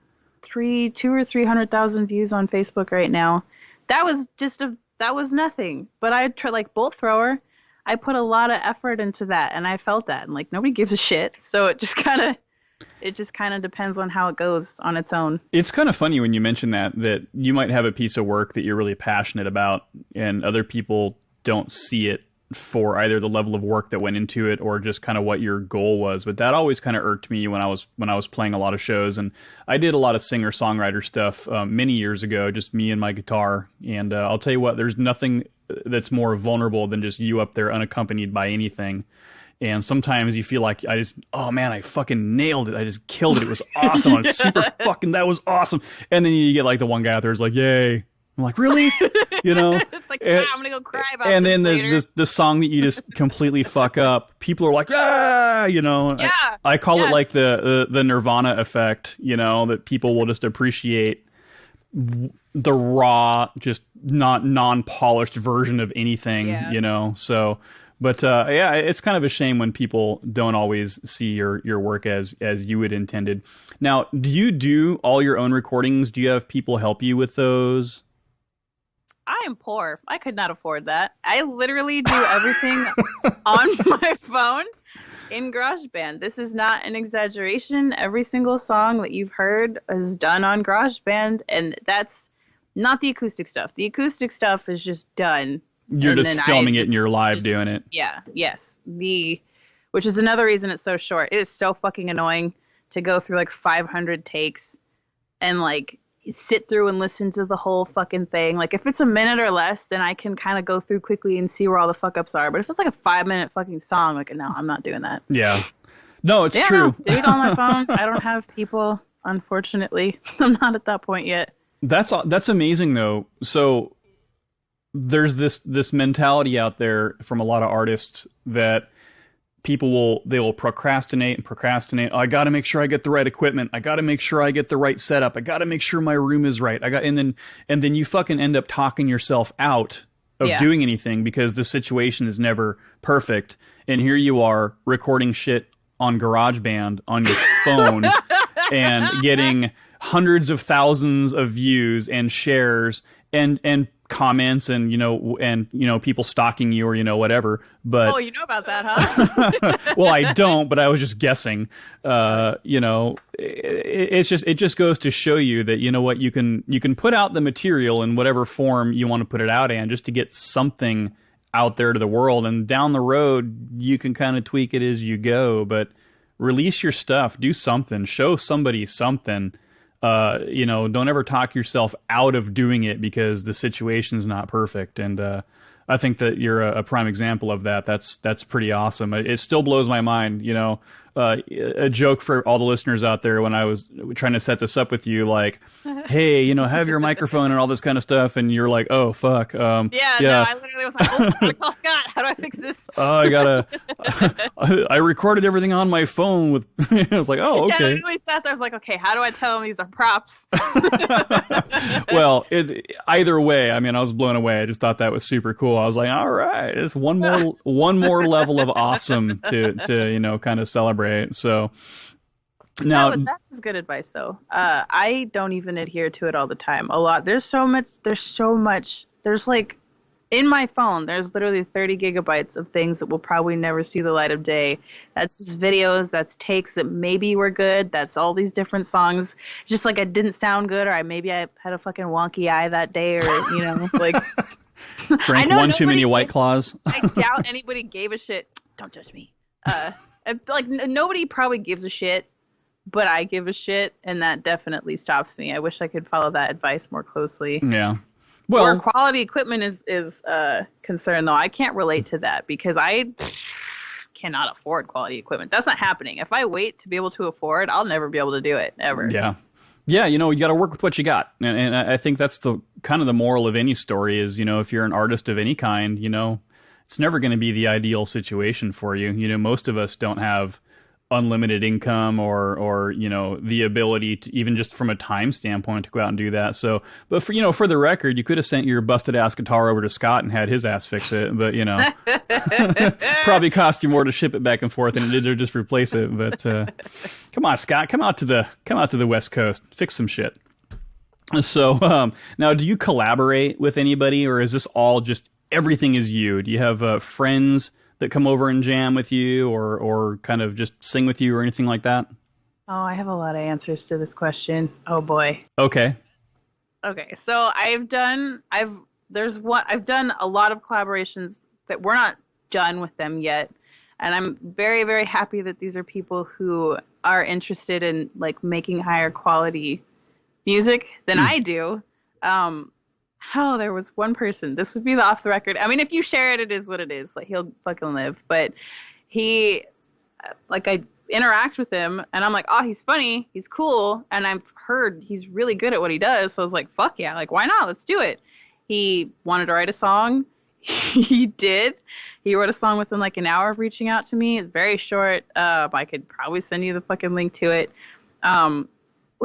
200,000 or 300,000 views on Facebook right now. That was that was nothing. But I tried, like Bolt Thrower, I put a lot of effort into that, and I felt that, and like nobody gives a shit. So it just kind of depends on how it goes on its own. It's kind of funny when you mention that you might have a piece of work that you're really passionate about, and other people don't see it for either the level of work that went into it or just kind of what your goal was. But that always kind of irked me when I was playing a lot of shows, and I did a lot of singer-songwriter stuff many years ago, just me and my guitar. And I'll tell you what, there's nothing that's more vulnerable than just you up there unaccompanied by anything. And sometimes you feel like oh man, I fucking nailed it. I just killed it. It was awesome. I was that was awesome. And then you get like the one guy out there who's like, yay. I'm like, really? You know? It's like, wow, I'm going to go cry about and this then later. the song that you just completely fuck up, people are like, ah, you know? Yeah. I call it like the Nirvana effect, you know, that people will just appreciate the raw, just not non-polished version of anything, you know? So, but yeah, it's kind of a shame when people don't always see your work as you had intended. Now, do you do all your own recordings? Do you have people help you with those? I am poor. I could not afford that. I literally do everything on my phone in GarageBand. This is not an exaggeration. Every single song that you've heard is done on GarageBand, and that's not the acoustic stuff. The acoustic stuff is just done. You're just filming it and you're live doing it. Yeah, yes. Which is another reason it's so short. It is so fucking annoying to go through like 500 takes and like sit through and listen to the whole fucking thing. Like if it's a minute or less, then I can kind of go through quickly and see where all the fuck ups are. But if it's like a 5-minute fucking song, like no, I'm not doing that. Yeah. No, it's true. No, do it on my phone. I don't have people, unfortunately. I'm not at that point yet. That's amazing though. So there's this mentality out there from a lot of artists that people will procrastinate. Oh, I got to make sure I get the right equipment. I got to make sure I get the right setup. I got to make sure my room is right. And then you fucking end up talking yourself out of doing anything because the situation is never perfect. And here you are recording shit on GarageBand on your phone and getting hundreds of thousands of views and shares and comments and people stalking you or whatever. But you know about that, huh? Well, I don't, but I was just guessing. It just goes to show you that what you can put out the material in whatever form you want to put it out in, just to get something out there to the world, and down the road you can kind of tweak it as you go. But release your stuff, do something, show somebody something. Don't ever talk yourself out of doing it because the situation's not perfect. And I think that you're a prime example of that. That's pretty awesome. It still blows my mind, a joke for all the listeners out there when I was trying to set this up with you, like, hey, have your microphone and all this kind of stuff. And you're like, oh, fuck. No, I literally was like, oh, I'm gonna call Scott. How do I fix this? I recorded everything on my phone with, I was like, oh, okay. Yeah, I literally sat there. I was like, okay, how do I tell him these are props? Well, either way, I mean, I was blown away. I just thought that was super cool. I was like, all right, it's one more level of awesome to kind of celebrate. So now that's good advice though. I don't even adhere to it all the time. A lot. There's like in my phone, there's literally 30 gigabytes of things that will probably never see the light of day. That's just videos, that's takes that maybe were good, that's all these different songs. Just like I didn't sound good, or I had a fucking wonky eye that day, or like drank one too many White Claws. I doubt anybody gave a shit. Don't judge me. Like nobody probably gives a shit but I give a shit, and that definitely stops me. I wish I could follow that advice more closely. Yeah. Where Well, quality equipment is concerned, though, I can't relate to that because I cannot afford quality equipment. That's not happening. If I wait to be able to afford, I'll never be able to do it, ever. yeah. Yeah, you got to work with what you got. And I think that's the kind of the moral of any story is, if you're an artist of any kind, it's never going to be the ideal situation for you. Most of us don't have unlimited income or the ability to, even just from a time standpoint, to go out and do that. So, but for the record, you could have sent your busted ass guitar over to Scott and had his ass fix it, but probably cost you more to ship it back and forth than it did to just replace it. But come on, Scott, come out to the West Coast, fix some shit. So now, do you collaborate with anybody, or is this all just everything is you? Do you have friends that come over and jam with you or kind of just sing with you or anything like that? Oh, I have a lot of answers to this question. Oh boy. Okay. So I've done a lot of collaborations that we're not done with them yet. And I'm very, very happy that these are people who are interested in like making higher quality music than I do. There was one person. This would be the off the record. I mean, if you share it, it is what it is. Like, he'll fucking live. But I interact with him, and I'm like, oh, he's funny, he's cool, and I've heard he's really good at what he does. So I was like, fuck yeah, like, why not? Let's do it. He wanted to write a song. He did. He wrote a song within like an hour of reaching out to me. It's very short. I could probably send you the fucking link to it.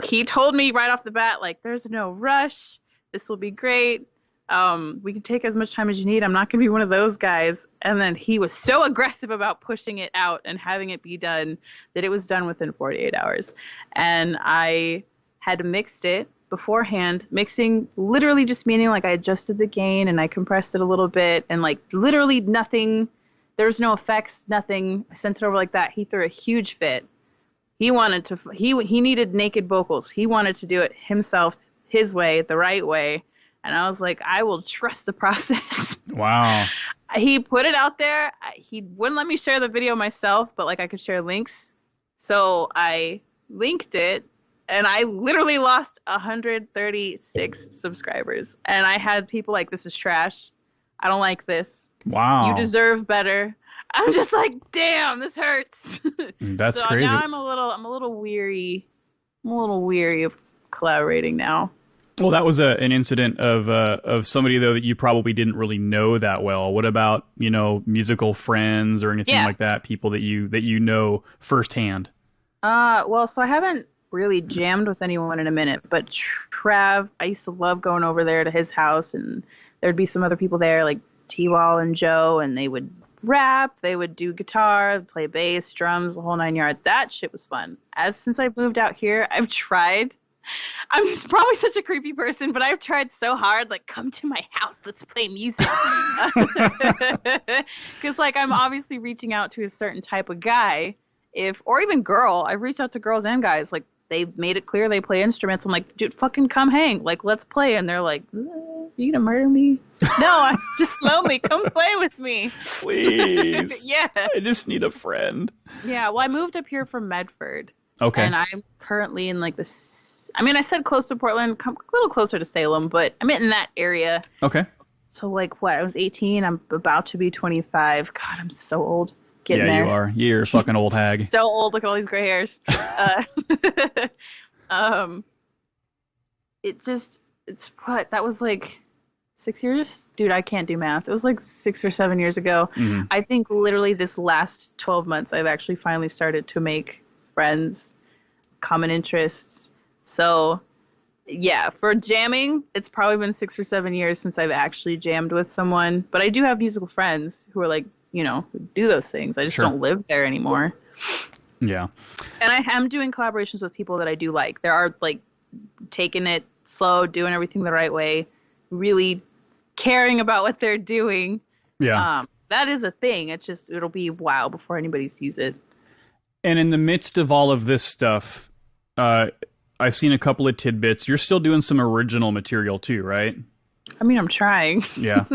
He told me right off the bat, like, there's no rush. This will be great. We can take as much time as you need. I'm not going to be one of those guys. And then he was so aggressive about pushing it out and having it be done that it was done within 48 hours. And I had mixed it beforehand. Mixing literally just meaning like I adjusted the gain and I compressed it a little bit and like literally nothing. There's no effects, nothing. I sent it over like that. He threw a huge fit. He needed naked vocals. He wanted to do it himself, his way, the right way. And I was like, I will trust the process. Wow. He put it out there. He wouldn't let me share the video myself, but like I could share links. So I linked it, and I literally lost 136 subscribers. And I had people like, this is trash. I don't like this. Wow. You deserve better. I'm just like, damn, this hurts. That's so crazy. Now I'm a little weary. I'm a little weary of collaborating now. Well, that was an incident of somebody though that you probably didn't really know that well. What about musical friends or anything like that? People that you know firsthand. Well, so I haven't really jammed with anyone in a minute, but Trav, I used to love going over there to his house, and there'd be some other people there like T-Wall and Joe, and they would rap, they would do guitar, play bass, drums, the whole nine yards. That shit was fun. Since I've moved out here, I've tried. I'm just probably such a creepy person, but I've tried so hard, like, come to my house, let's play music. Because, like, I'm obviously reaching out to a certain type of guy, or even girl. I've reached out to girls and guys. Like, they've made it clear they play instruments. I'm like, dude, fucking come hang. Like, let's play. And they're like, you gonna murder me? No, I'm just lonely. Come play with me. Please. Yeah. I just need a friend. Yeah, well, I moved up here from Medford. Okay. And I'm currently in, like, I said close to Portland, a little closer to Salem, but I'm in that area. Okay. So, like, I was 18. I'm about to be 25. God, I'm so old. Getting there. You are. You're a fucking old hag. So old. Look at all these gray hairs. That was like 6 years? Dude, I can't do math. It was like 6 or 7 years ago. Mm-hmm. I think literally this last 12 months, I've actually finally started to make friends, common interests. So, yeah, for jamming, it's probably been 6 or 7 years since I've actually jammed with someone. But I do have musical friends who are like, who do those things. I just don't live there anymore. Yeah. And I am doing collaborations with people that I do like. There are, like, taking it slow, doing everything the right way, really caring about what they're doing. Yeah. That is a thing. It's just, it'll be a while before anybody sees it. And in the midst of all of this stuff, I've seen a couple of tidbits. You're still doing some original material too, right? I mean, I'm trying. Yeah.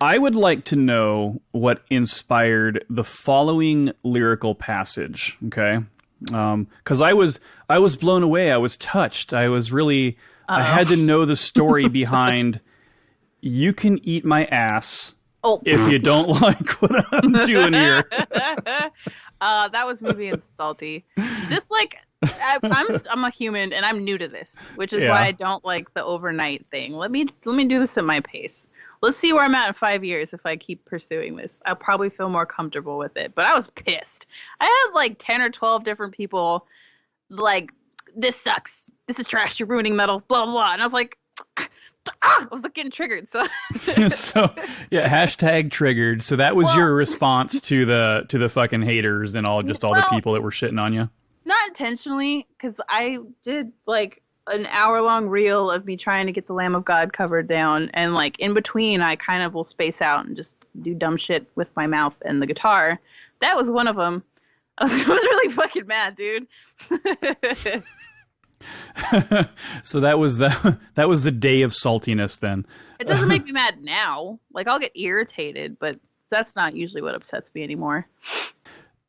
I would like to know what inspired the following lyrical passage, okay? Because I was blown away. I was touched. I was really. I had to know the story behind. You can eat my ass if you don't like what I'm doing here. That was me being salty. Just like I'm a human and I'm new to this, which is why I don't like the overnight thing. Let me do this at my pace. Let's see where I'm at in 5 years if I keep pursuing this. I'll probably feel more comfortable with it. But I was pissed. I had like 10 or 12 different people like, this sucks. This is trash. You're ruining metal. Blah, blah, blah. And I was like, I was like getting triggered. So, hashtag triggered. So that was your response to the fucking haters and all the people that were shitting on you? Not intentionally, because I did like an hour-long reel of me trying to get the Lamb of God covered down, and like in between I kind of will space out and just do dumb shit with my mouth and the guitar. That was one of them. I was really fucking mad, dude. So that was the day of saltiness then. It doesn't make me mad now. Like, I'll get irritated, but that's not usually what upsets me anymore.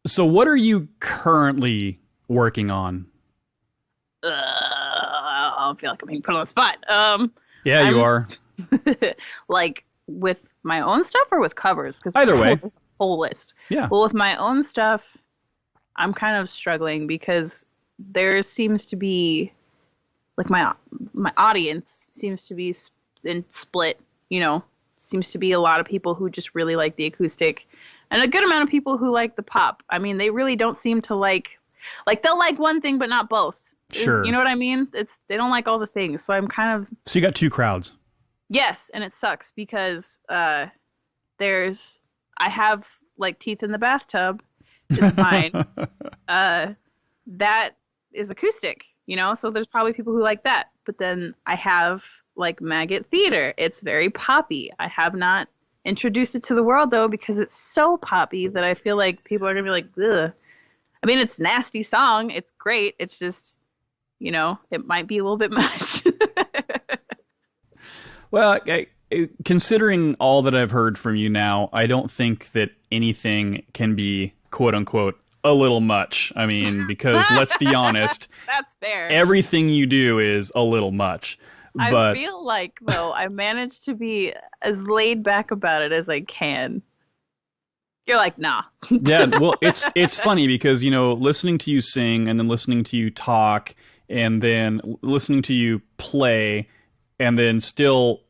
So what are you currently working on? I feel like I'm being put on the spot. Yeah, you are. Like, with my own stuff or with covers? Because either way, there's a whole list. Yeah. Well, with my own stuff, I'm kind of struggling because there seems to be, like, my audience seems to be split. You know, seems to be a lot of people who just really like the acoustic, and a good amount of people who like the pop. I mean, they really don't seem to like they'll like one thing but not both. Sure. You know what I mean? They don't like all the things. So I'm kind of... So you got two crowds. Yes, and it sucks because I have like teeth in the bathtub. It's mine. That is acoustic, you know? So there's probably people who like that. But then I have like Maggot Theater. It's very poppy. I have not introduced it to the world though because it's so poppy that I feel like people are going to be like, ugh. I mean, it's a nasty song. It's great. It's just... You know, it might be a little bit much. Well, considering all that I've heard from you now, I don't think that anything can be, quote unquote, a little much. I mean, because let's be honest. That's fair. Everything you do is a little much. But I feel like, though, I managed to be as laid back about it as I can. You're like, nah. Yeah, well, it's funny because, you know, listening to you sing and then listening to you talk and then listening to you play and then still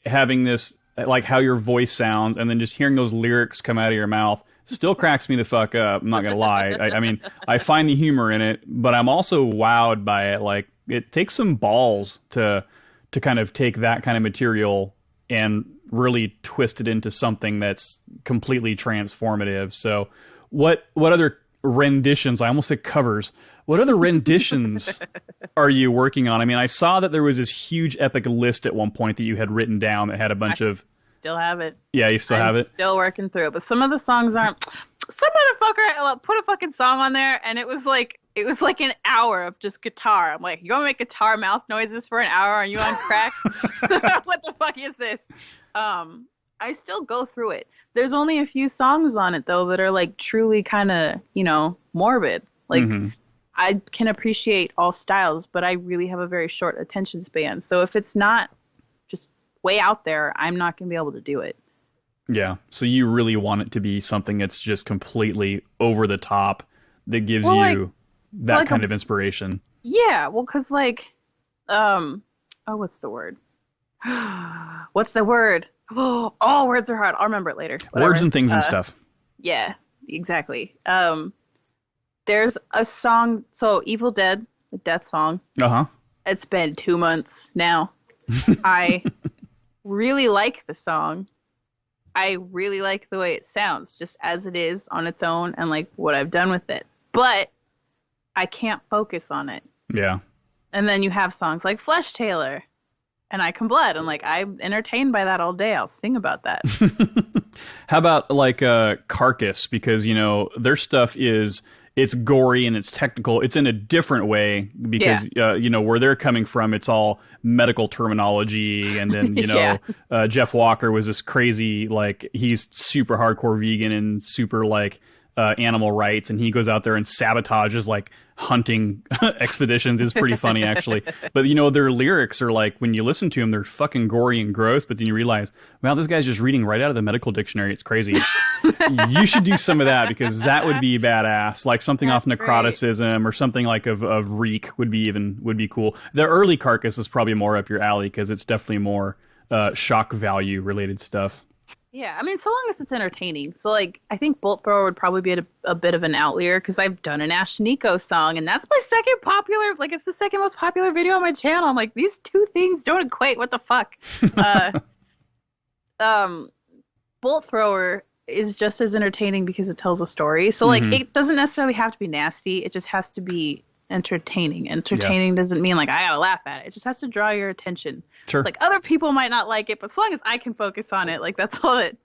having this, like how your voice sounds and then just hearing those lyrics come out of your mouth still cracks me the fuck up. I'm not going to lie. I mean, I find the humor in it, but I'm also wowed by it. Like, it takes some balls to kind of take that kind of material and really twist it into something that's completely transformative. So what other renditions, I almost said covers, what other renditions are you working on? I mean, I saw that there was this huge epic list at one point that you had written down that had a bunch of... Still have it. Yeah, you still have it? Still working through it, but some of the songs aren't... Some motherfucker put a fucking song on there, and it was like an hour of just guitar. I'm like, you want to make guitar mouth noises for an hour? Are you on crack? What the fuck is this? I still go through it. There's only a few songs on it, though, that are, like, truly kind of, you know, morbid. Like, I can appreciate all styles, but I really have a very short attention span. So if it's not just way out there, I'm not going to be able to do it. Yeah. So you really want it to be something that's just completely over the top that gives you that kind of inspiration. Yeah. Well, because, like, what's the word? What's the word? Oh, words are hard. I'll remember it later. Whatever. Words and things and stuff. Yeah, exactly. There's a song, so Evil Dead, the death song. Uh-huh. It's been 2 months now. I really like the song. I really like the way it sounds, just as it is on its own and like what I've done with it. But I can't focus on it. Yeah. And then you have songs like Flesh Tailor and I Can Blood. I'm like, I'm entertained by that all day. I'll sing about that. How about like Carcass? Because, you know, their stuff it's gory and it's technical. It's in a different way because, you know, where they're coming from, it's all medical terminology. And then, you know, Jeff Walker was this crazy, like, he's super hardcore vegan and super, like, animal rights, and he goes out there and sabotages like hunting expeditions. It's pretty funny, actually. But their lyrics are like, when you listen to them, they're fucking gory and gross, but then you realize, wow, this guy's just reading right out of the medical dictionary. It's crazy. You should do some of that, because that would be badass. Like something off necroticism or something like of Reek would be cool. The early Carcass is probably more up your alley, because it's definitely more shock value related stuff. Yeah, I mean, so long as it's entertaining. So, like, I think Bolt Thrower would probably be a bit of an outlier, because I've done an Ash Nico song, and that's my second popular, like, it's the second most popular video on my channel. I'm like, these two things don't equate. What the fuck? Bolt Thrower is just as entertaining because it tells a story. So, like, it doesn't necessarily have to be nasty. It just has to be entertaining. Entertaining doesn't mean, like, I gotta laugh at it. It just has to draw your attention. Sure. Like, other people might not like it, but as long as I can focus on it, like, that's all that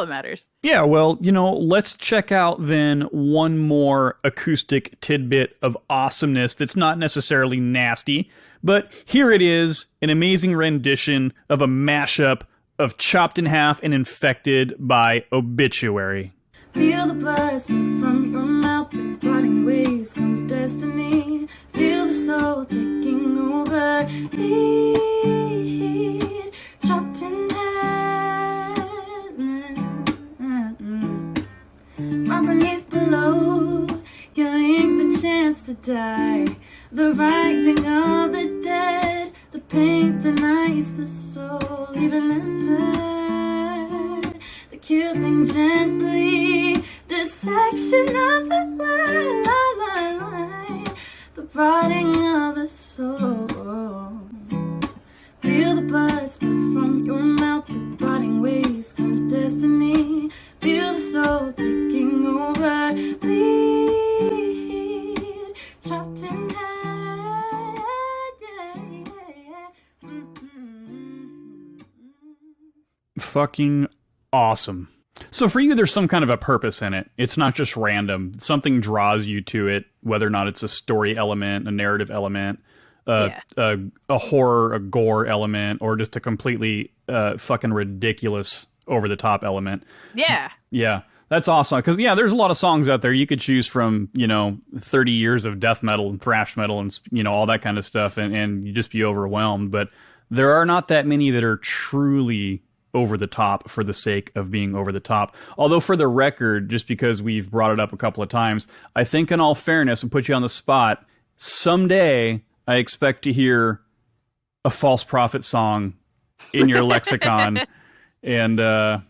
matters. Yeah, well, let's check out then one more acoustic tidbit of awesomeness that's not necessarily nasty, but here it is, an amazing rendition of a mashup of Chopped in Half and Infected by Obituary. Feel the blood spill from your mouth, with rotting ways comes destiny. Feel the soul taking over. Bleed, chopped in half. Right beneath below, killing the chance to die. The rising of the dead, the pain denies the soul, even the dead. The killing gently, the section of the line, the rotting of the soul. Feel the blood spill from your mouth, with rotting ways comes destiny. Feel the soul taking over. Bleed, chopped in half. Fucking awesome. So for you, there's some kind of a purpose in it. It's not just random. Something draws you to it, whether or not it's a story element, a narrative element, a horror, a gore element, or just a completely fucking ridiculous over-the-top element. Yeah. Yeah. That's awesome. Because, there's a lot of songs out there you could choose from, 30 years of death metal and thrash metal and, all that kind of stuff, and you just be overwhelmed. But there are not that many that are truly over the top for the sake of being over the top. Although, for the record, just because we've brought it up a couple of times, I think in all fairness, and put you on the spot, someday I expect to hear a False Prophet song in your lexicon. And I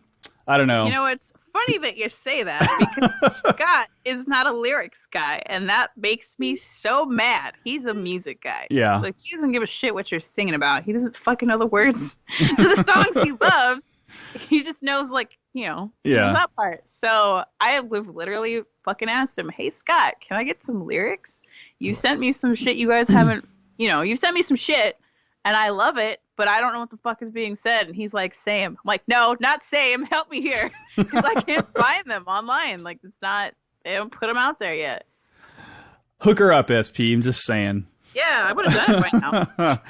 don't know. It's funny that you say that, because Scott is not a lyrics guy, and that makes me so mad. He's a music guy. Yeah. So he doesn't give a shit what you're singing about. He doesn't fucking know the words to the songs he loves. He just knows, like, that part. So I have literally fucking asked him, hey, Scott, can I get some lyrics? You sent me some shit you guys haven't, you sent me some shit, and I love it, but I don't know what the fuck is being said. And he's like, same. I'm like, no, not same. Help me here. Because I can't find them online. Like, they haven't put them out there yet. Hook her up, SP. I'm just saying. Yeah, I would have done it right now.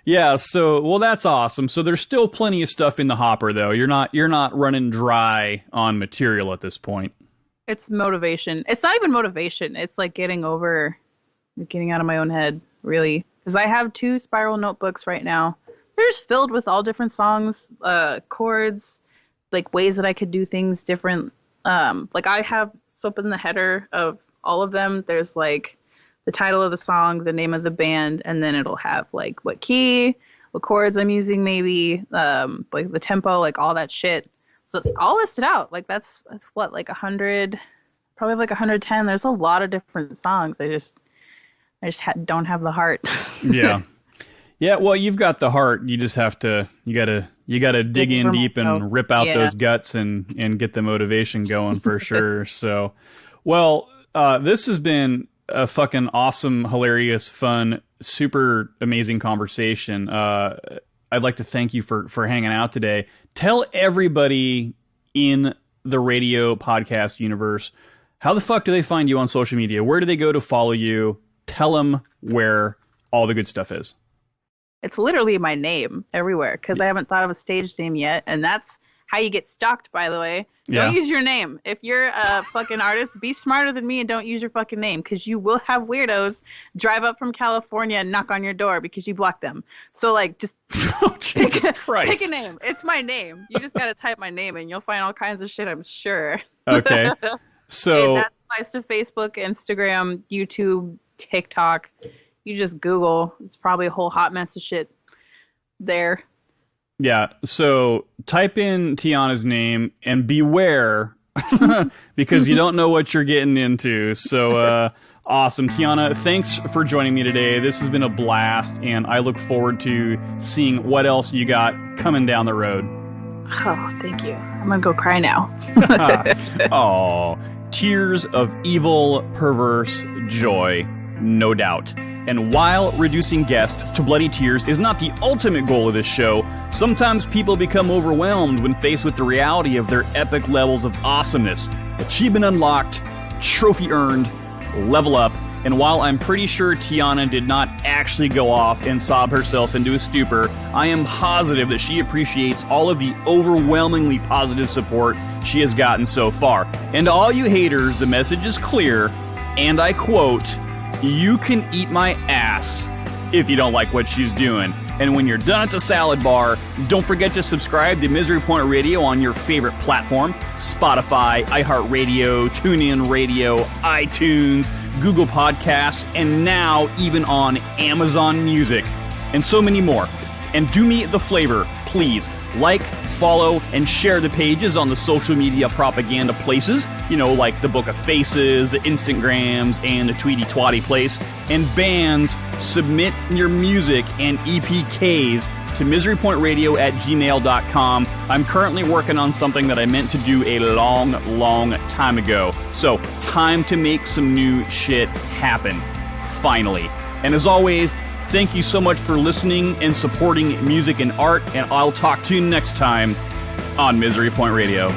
Yeah, so, well, that's awesome. So there's still plenty of stuff in the hopper, though. You're not running dry on material at this point. It's motivation. It's not even motivation. It's like getting out of my own head, really. Because I have 2 spiral notebooks right now. They're just filled with all different songs, chords, like ways that I could do things different. Like I have up in the header of all of them. There's like the title of the song, the name of the band, and then it'll have like what key, what chords I'm using, maybe like the tempo, like all that shit. So it's all listed out. Like that's what, like 100, probably like 110. There's a lot of different songs. I just don't have the heart. Yeah. Yeah, well, you've got the heart. You just have to, you gotta dig in deep and rip out those guts and get the motivation going for sure. So, well, this has been a fucking awesome, hilarious, fun, super amazing conversation. I'd like to thank you for hanging out today. Tell everybody in the radio podcast universe, how the fuck do they find you on social media? Where do they go to follow you? Tell them where all the good stuff is. It's literally my name everywhere, because I haven't thought of a stage name yet, and that's how you get stalked, by the way. Don't use your name. If you're a fucking artist, be smarter than me and don't use your fucking name, because you will have weirdos drive up from California and knock on your door because you blocked them. So, like, just Jesus Christ. Pick a name. It's my name. You just got to type my name and you'll find all kinds of shit, I'm sure. Okay. So that applies to Facebook, Instagram, YouTube, TikTok. You just Google. It's probably a whole hot mess of shit there. Yeah, so type in Teona's name and beware because you don't know what you're getting into. So awesome. Teona, thanks for joining me today. This has been a blast, and I look forward to seeing what else you got coming down the road. Oh, thank you. I'm going to go cry now. Oh, tears of evil, perverse joy, no doubt. And while reducing guests to bloody tears is not the ultimate goal of this show, sometimes people become overwhelmed when faced with the reality of their epic levels of awesomeness. Achievement unlocked, trophy earned, level up, and while I'm pretty sure Teona did not actually go off and sob herself into a stupor, I am positive that she appreciates all of the overwhelmingly positive support she has gotten so far. And to all you haters, the message is clear, and I quote, "You can eat my ass if you don't like what she's doing." And when you're done at the salad bar, don't forget to subscribe to Misery Point Radio on your favorite platform: Spotify, iHeartRadio, TuneIn Radio, iTunes, Google Podcasts, and now even on Amazon Music, and so many more. And do me the flavor, please. Like, follow, and share the pages on the social media propaganda places, like the Book of Faces, the Instagrams, and the Tweety Twatty place. And bands, submit your music and EPKs to miserypointradio@gmail.com. I'm currently working on something that I meant to do a long, long time ago. So, time to make some new shit happen. Finally. And as always, thank you so much for listening and supporting music and art, and I'll talk to you next time on Misery Point Radio.